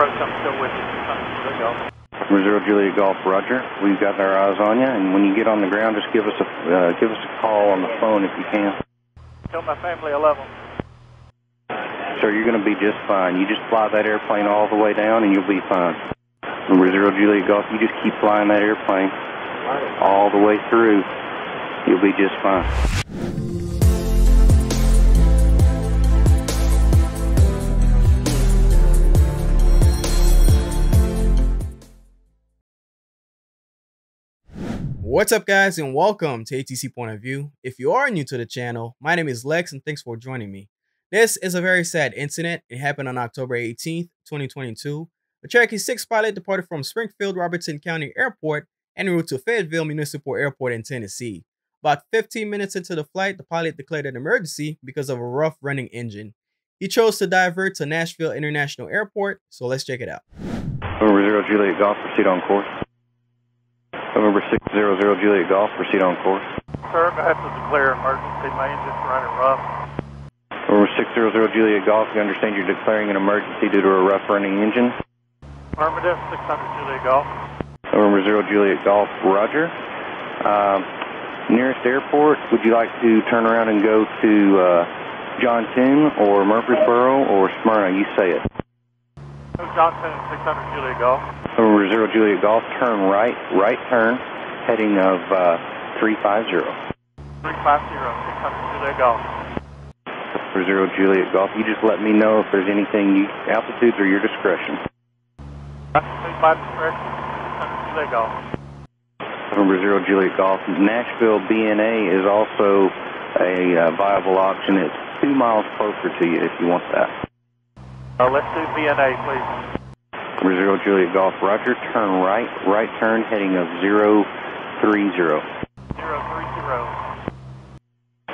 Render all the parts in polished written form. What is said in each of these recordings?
Approach, I'm still with you. There you go. 0 Juliet Golf, Roger. We've got our eyes on you, and when you get on the ground, just give us a call on the phone if you can. Tell my family I love them. Sir, you're going to be just fine. You just fly that airplane all the way down, and you'll be fine. 0 Juliet Golf, you just keep flying that airplane all the way through. You'll be just fine. What's up, guys, and welcome to ATC Point of View. If you are new to the channel, my name is Lex, and thanks for joining me. This is a very sad incident. It happened on October 18th, 2022. A Cherokee 6 pilot departed from Springfield Robertson County Airport en route to Fayetteville Municipal Airport in Tennessee. About 15 minutes into the flight, the pilot declared an emergency because of a rough running engine. He chose to divert to Nashville International Airport, so let's check it out. November 0 Juliet Golf, proceed on course. November 600 Juliet Golf, proceed on course. Sir, I have to declare emergency. My engine's running rough. November 600 Juliet Golf, you understand you're declaring an emergency due to a rough running engine? Affirmative, 600 Juliet Golf. November 0 Juliet Golf, Roger. Nearest airport, would you like to turn around and go to Johnton or Murfreesboro or Smyrna? You say it. Johnson, 600 Juliet Golf. November 0 Juliet Golf, turn right turn, heading of 350. 350, 600 Juliet Golf. For 0 Juliet Golf, you just let me know if there's anything, altitudes are your discretion. Altitude by discretion, 600 Juliet Golf. November 0 Juliet Golf, Nashville BNA is also a viable option. It's 2 miles closer to you if you want that. Let's do BNA, please. November 0 Juliet Golf, Roger, turn right turn, heading of 030. 030.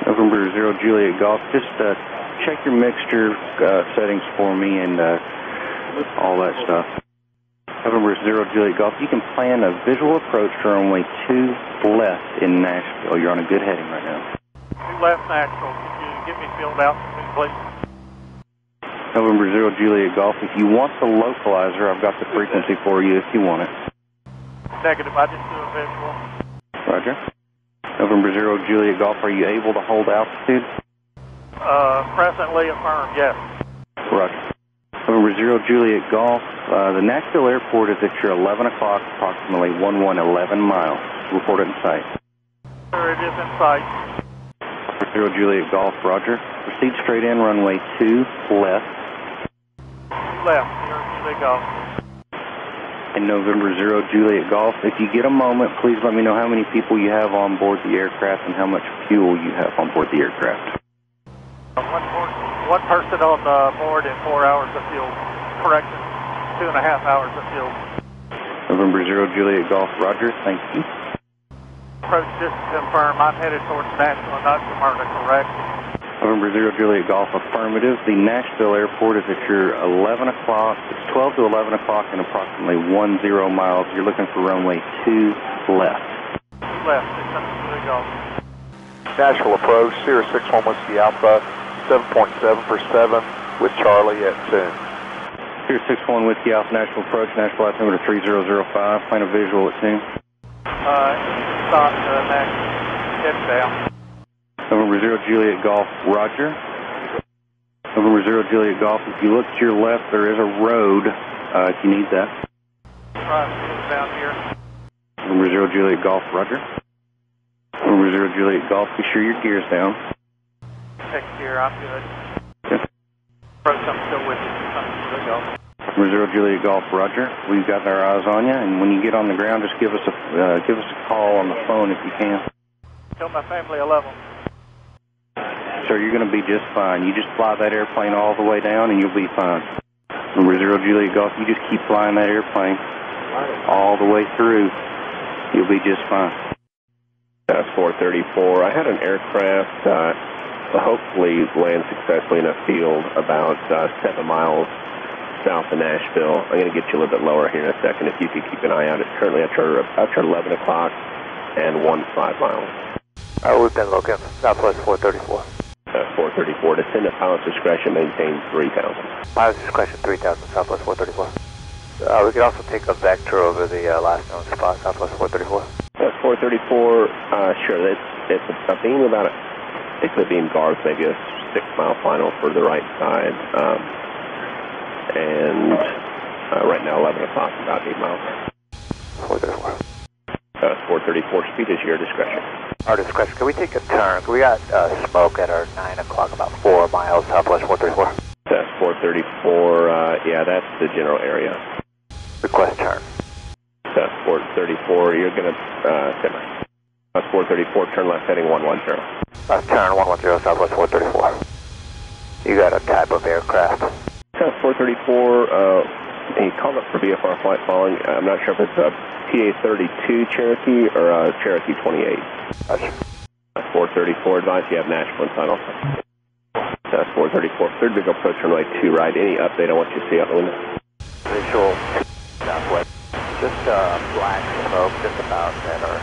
November 0 Juliet Golf, just check your mixture settings for me and all that stuff. November 0 Juliet Golf, you can plan a visual approach to runway 2 left in Nashville. You're on a good heading right now. 2 left Nashville. Could you get me field altitude, please? November 0 Juliet Golf, if you want the localizer, I've got the frequency for you if you want it. Negative, I just do a visual. Roger. November 0 Juliet Golf, are you able to hold altitude? Presently affirmed, yes. Roger. November 0 Juliet Golf, the Nashville Airport is at your 11 o'clock, approximately 11 miles. Report it in sight. Sir, it is in sight. 0 Juliet Golf, Roger. Proceed straight in, runway 2 left. 2 left, 0 Juliet Golf. And November 0 Juliet Golf, if you get a moment, please let me know how many people you have on board the aircraft and how much fuel you have on board the aircraft. One person on board in 4 hours of fuel. Correction, 2.5 hours of fuel. November 0 Juliet Golf, Roger, thank you. Approach just to confirm, I'm headed towards Nashville, not Smyrna, correct? November 0 Juliet Golf, affirmative. The Nashville Airport is at your 11 o'clock, it's 12 to 11 o'clock and approximately 10 miles. You're looking for runway 2 left. 2 left, 600 Juliet Golf. Nashville approach, Sierra 61 Whiskey Alpha, 7.7 for 7 with Charlie at 10. Sierra 61 Whiskey Alpha, Nashville approach, Nashville altimeter 3005, plan a visual at 10. Stop, Nashville, head down. November 0 Juliet Golf, Roger. November 0 Juliet Golf, if you look to your left, there is a road, if you need that. Right, down here. November 0 Juliet Golf, Roger. November 0 Juliet Golf, be sure your gear's down. Check gear, I'm good. Okay. Approach, I'm still with you, 600 Juliet Golf. November 0 Juliet Golf, Roger. We've got our eyes on you, and when you get on the ground, just give us a call on the phone if you can. Tell my family I love them. Sir, you're going to be just fine. You just fly that airplane all the way down, and you'll be fine. November 0 Juliet Golf, you just keep flying that airplane all the way through. You'll be just fine. That's 434. I had an aircraft hopefully land successfully in a field about 7 miles south of Nashville. I'm going to get you a little bit lower here in a second if you could keep an eye out. It's currently after 11 o'clock and 15 miles. Lieutenant Logan, Southwest 434. 434. Descend at pilot's discretion, maintain 3000. Pilot's discretion 3000, Southwest 434. We could also take a vector over the last known spot, Southwest 434. That's 434, sure, it's a beam about basically beam guards, maybe a 6-mile final for the right side. Right now 11 o'clock, about 8 miles. 434. 434, speed is your discretion. Our discretion. Can we take a turn? We got smoke at our 9 o'clock, about 4 miles Southwest 434. That's 434, yeah, that's the general area. Request turn. That's 434, you're going to simmer. That's 434, turn left heading 110. Left turn 110 Southwest 434. You got a type of aircraft? That's 434, he called up for VFR flight following. I'm not sure if it's a PA-32 Cherokee or a Cherokee 28. Gotcha. 434, advise you have Nashville inside also. That's 434, third big approach runway 2 right. Any update on what you see out the window? Visual Southwest. Just black smoke just about that are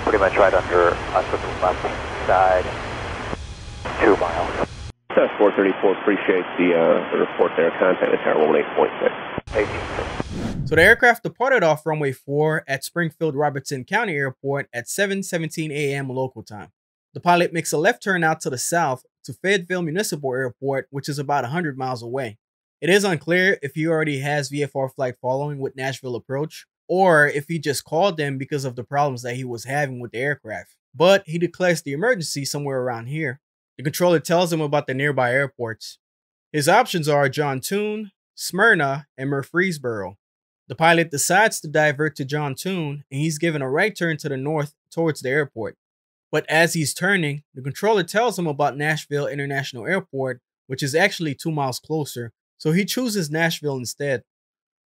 pretty much right under us with the left side. 2 miles. That's 434, appreciate the report there. Contact the tower 18.6. 18. So the aircraft departed off runway 4 at Springfield-Robertson County Airport at 7:17 a.m. local time. The pilot makes a left turn out to the south to Fayetteville Municipal Airport, which is about 100 miles away. It is unclear if he already has VFR flight following with Nashville approach, or if he just called them because of the problems that he was having with the aircraft. But he declares the emergency somewhere around here. The controller tells him about the nearby airports. His options are John Tune, Smyrna, and Murfreesboro. The pilot decides to divert to John Tune, and he's given a right turn to the north towards the airport. But as he's turning, the controller tells him about Nashville International Airport, which is actually 2 miles closer, so he chooses Nashville instead.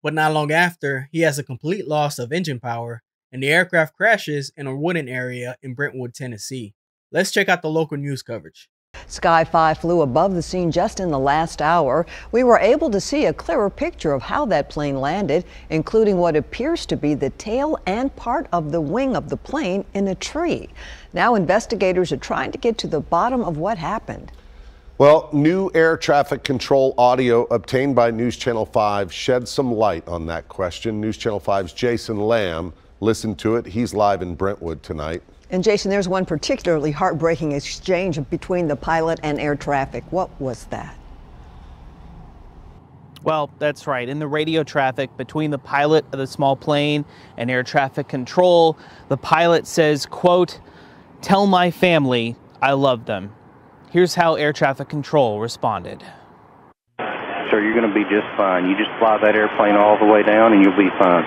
But not long after, he has a complete loss of engine power, and the aircraft crashes in a wooded area in Brentwood, Tennessee. Let's check out the local news coverage. Sky 5 flew above the scene just in the last hour. We were able to see a clearer picture of how that plane landed, including what appears to be the tail and part of the wing of the plane in a tree. Now investigators are trying to get to the bottom of what happened. Well, new air traffic control audio obtained by News Channel 5 shed some light on that question. News Channel 5's Jason Lamb listened to it. He's live in Brentwood tonight. And Jason, there's one particularly heartbreaking exchange between the pilot and air traffic. What was that? Well, that's right. In the radio traffic between the pilot of the small plane and air traffic control, the pilot says, quote, "Tell my family I love them." Here's how air traffic control responded. Sir, you're going to be just fine. You just fly that airplane all the way down and you'll be fine.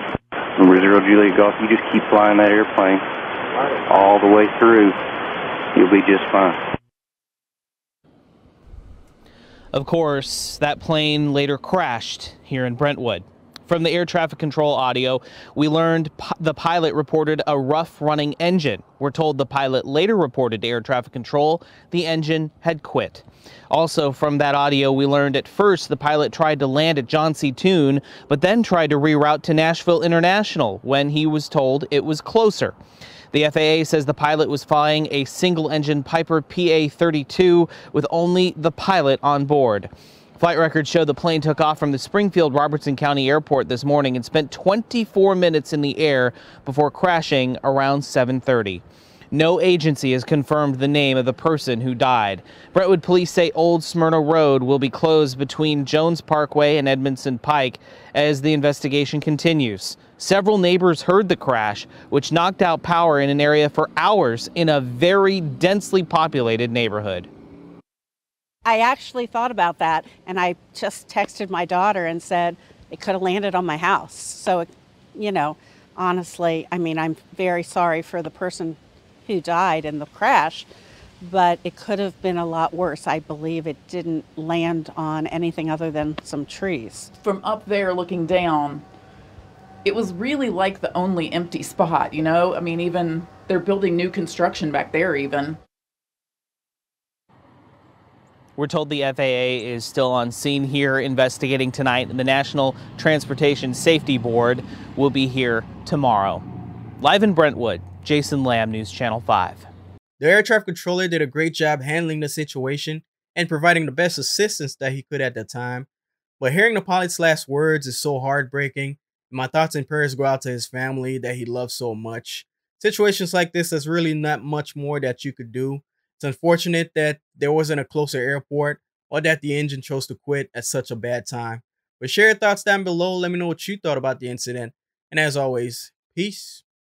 Number 0 Juliet Golf, you just keep flying that airplane all the way through. You'll be just fine. Of course, that plane later crashed here in Brentwood. From the air traffic control audio, we learned the pilot reported a rough running engine. We're told the pilot later reported to air traffic control the engine had quit. Also from that audio, we learned at first the pilot tried to land at John C. Tune, but then tried to reroute to Nashville International when he was told it was closer. The FAA says the pilot was flying a single-engine Piper PA-32 with only the pilot on board. Flight records show the plane took off from the Springfield-Robertson County Airport this morning and spent 24 minutes in the air before crashing around 7:30. No agency has confirmed the name of the person who died. Brentwood police say Old Smyrna Road will be closed between Jones Parkway and Edmondson Pike as the investigation continues. Several neighbors heard the crash, which knocked out power in an area for hours in a very densely populated neighborhood. I actually thought about that, and I just texted my daughter and said it could have landed on my house. So, you know, honestly, I mean, I'm very sorry for the person who died in the crash, but it could have been a lot worse. I believe it didn't land on anything other than some trees. From up there looking down, it was really like the only empty spot, you know? I mean, even they're building new construction back there even. We're told the FAA is still on scene here investigating tonight, and the National Transportation Safety Board will be here tomorrow. Live in Brentwood, Jason Lamb, News Channel 5. The air traffic controller did a great job handling the situation and providing the best assistance that he could at the time. But hearing the pilot's last words is so heartbreaking. My thoughts and prayers go out to his family that he loves so much. Situations like this, there's really not much more that you could do. It's unfortunate that there wasn't a closer airport or that the engine chose to quit at such a bad time. But share your thoughts down below. Let me know what you thought about the incident. And as always, peace.